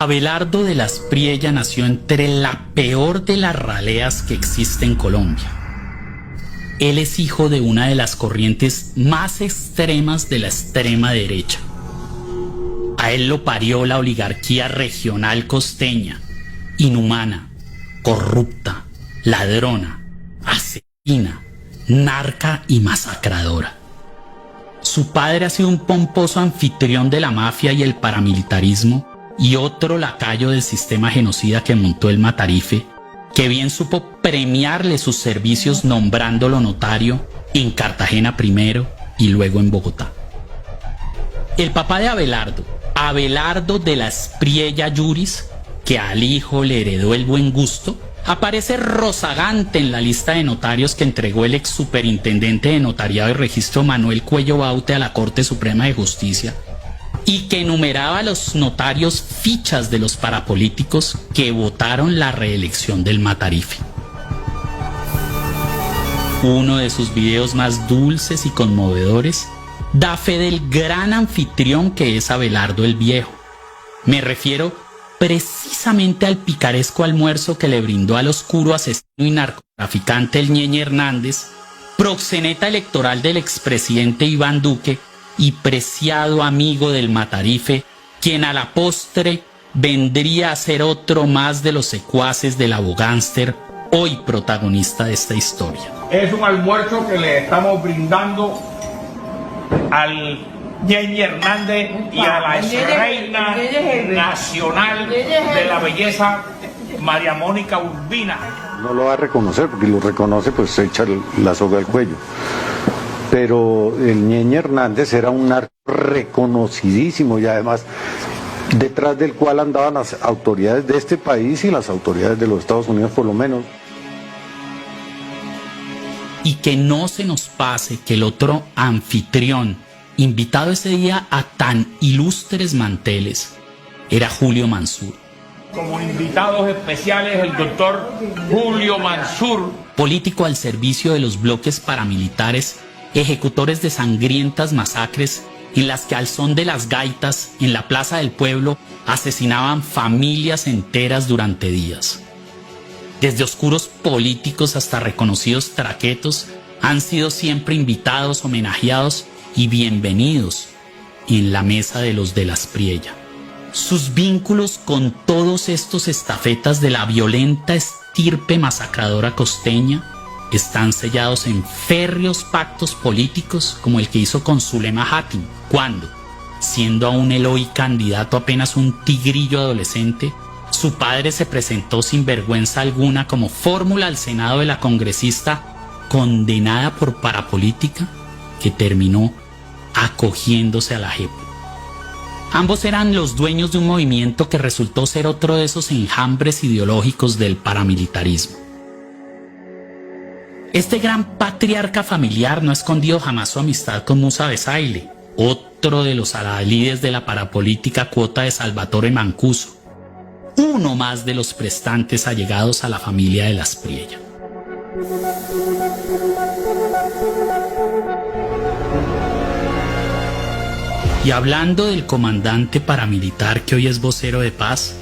Abelardo de las Priella nació entre la peor de las raleas que existe en Colombia. Él es hijo de una de las corrientes más extremas de la extrema derecha. A él lo parió la oligarquía regional costeña, inhumana, corrupta, ladrona, asesina, narca y masacradora. Su padre ha sido un pomposo anfitrión de la mafia y el paramilitarismo, y otro lacayo del sistema genocida que montó el Matarife, que bien supo premiarle sus servicios nombrándolo notario en Cartagena primero y luego en Bogotá. El papá de Abelardo, Abelardo de las Priella Yuris, que al hijo le heredó el buen gusto, aparece rozagante en la lista de notarios que entregó el ex superintendente de notariado y registro Manuel Cuello Baute a la Corte Suprema de Justicia, y que enumeraba a los notarios fichas de los parapolíticos que votaron la reelección del Matarife. Uno de sus videos más dulces y conmovedores da fe del gran anfitrión que es Abelardo el Viejo. Me refiero precisamente al picaresco almuerzo que le brindó al oscuro asesino y narcotraficante el Ñeñe Hernández, proxeneta electoral del expresidente Iván Duque y preciado amigo del Matarife, quien a la postre vendría a ser otro más de los secuaces del abogánster, hoy protagonista de esta historia. Es un almuerzo que le estamos brindando al Ñeñe Hernández y a la reina nacional de la belleza, María Mónica Urbina. No lo va a reconocer, porque lo reconoce, pues se echa la soga al cuello. Pero el Ñeñe Hernández era un narco reconocidísimo y además detrás del cual andaban las autoridades de este país y las autoridades de los Estados Unidos por lo menos. Y que no se nos pase que el otro anfitrión, invitado ese día a tan ilustres manteles, era Julio Mansur. Como invitados especiales el doctor Julio Mansur, político al servicio de los bloques paramilitares, ejecutores de sangrientas masacres en las que al son de las gaitas en la Plaza del Pueblo asesinaban familias enteras durante días. Desde oscuros políticos hasta reconocidos traquetos han sido siempre invitados, homenajeados y bienvenidos en la mesa de los de las Priella. Sus vínculos con todos estos estafetas de la violenta estirpe masacradora costeña están sellados en férreos pactos políticos como el que hizo con Zulema Hattin, cuando, siendo aún el hoy candidato apenas un tigrillo adolescente, su padre se presentó sin vergüenza alguna como fórmula al Senado de la congresista condenada por parapolítica, que terminó acogiéndose a la JEP. Ambos eran los dueños de un movimiento que resultó ser otro de esos enjambres ideológicos del paramilitarismo. Este gran patriarca familiar no ha escondido jamás su amistad con Musa Besaile, otro de los adalides de la parapolítica cuota de Salvatore Mancuso, uno más de los prestantes allegados a la familia de las Priella. Y hablando del comandante paramilitar que hoy es vocero de paz,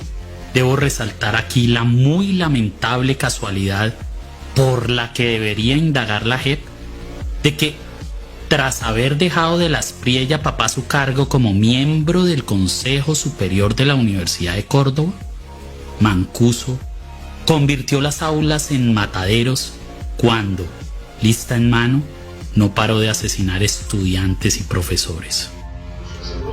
debo resaltar aquí la muy lamentable casualidad por la que debería indagar la JEP, de que tras haber dejado de las Priella papá su cargo como miembro del Consejo Superior de la Universidad de Córdoba, Mancuso convirtió las aulas en mataderos cuando, lista en mano, no paró de asesinar estudiantes y profesores.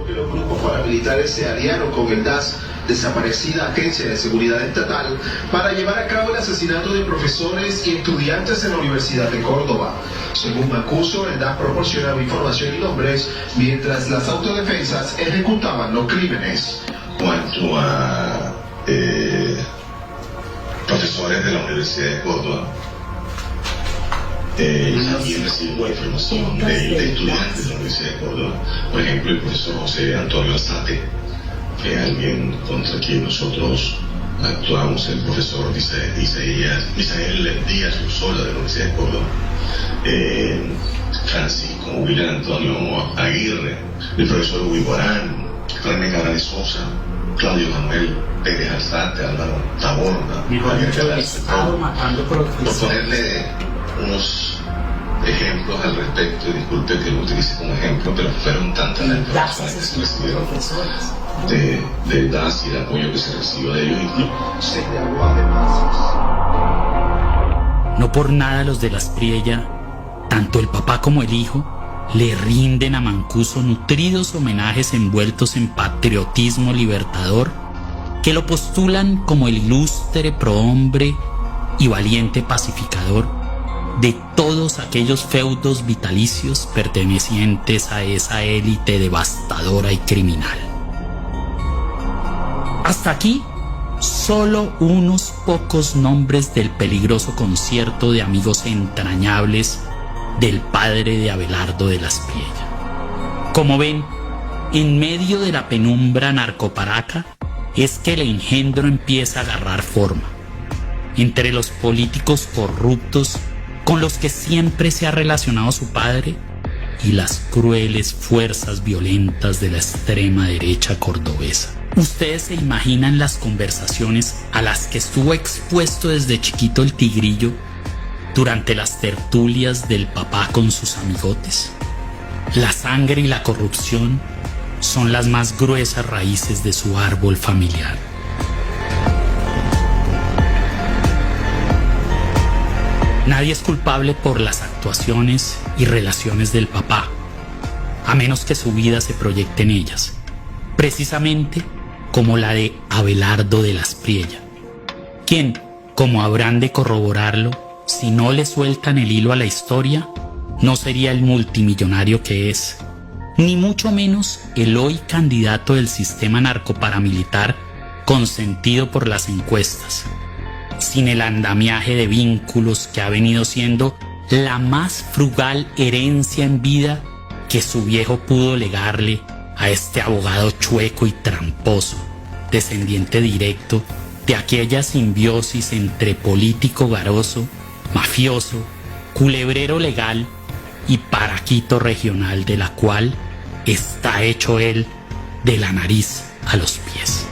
Que los grupos paramilitares se aliaron con el DAS, desaparecida Agencia de Seguridad Estatal, para llevar a cabo el asesinato de profesores y estudiantes en la Universidad de Córdoba. Según Mancuso, el DAS proporcionaba información y nombres mientras las autodefensas ejecutaban los crímenes. Cuanto a profesores de la Universidad de Córdoba, también recibo información de estudiantes de la Universidad de Córdoba. Por ejemplo, el profesor José Antonio Alzate, que es alguien contra quien nosotros actuamos, el profesor Misael Díaz Ursola de la Universidad de Córdoba, Francisco William Antonio Aguirre, el profesor Hugo Arán, René Cara de Sosa, Claudio Manuel Pérez Alzate, Álvaro Taborda, Javier Galaz, por ponerle unos ejemplos al respecto, y disculpe que lo utilice como ejemplo, pero fueron tantas las informaciones que se recibieron de DAS y el apoyo que se recibió de ellos. No por nada los de las Priella, tanto el papá como el hijo, le rinden a Mancuso nutridos homenajes envueltos en patriotismo libertador, que lo postulan como el ilustre prohombre y valiente pacificador de todos aquellos feudos vitalicios pertenecientes a esa élite devastadora y criminal. Hasta aquí, solo unos pocos nombres del peligroso concierto de amigos entrañables del padre de Abelardo de las Priella. Como ven, en medio de la penumbra narcoparaca es que el engendro empieza a agarrar forma. Entre los políticos corruptos con los que siempre se ha relacionado su padre y las crueles fuerzas violentas de la extrema derecha cordobesa. ¿Ustedes se imaginan las conversaciones a las que estuvo expuesto desde chiquito el Tigrillo durante las tertulias del papá con sus amigotes? La sangre y la corrupción son las más gruesas raíces de su árbol familiar. Nadie es culpable por las actuaciones y relaciones del papá, a menos que su vida se proyecte en ellas, precisamente como la de Abelardo de las Priella, quien, como habrán de corroborarlo, si no le sueltan el hilo a la historia, no sería el multimillonario que es, ni mucho menos el hoy candidato del sistema narcoparamilitar consentido por las encuestas, sin el andamiaje de vínculos que ha venido siendo la más frugal herencia en vida que su viejo pudo legarle a este abogado chueco y tramposo, descendiente directo de aquella simbiosis entre político garoso, mafioso, culebrero legal y paraquito regional, de la cual está hecho él de la nariz a los pies.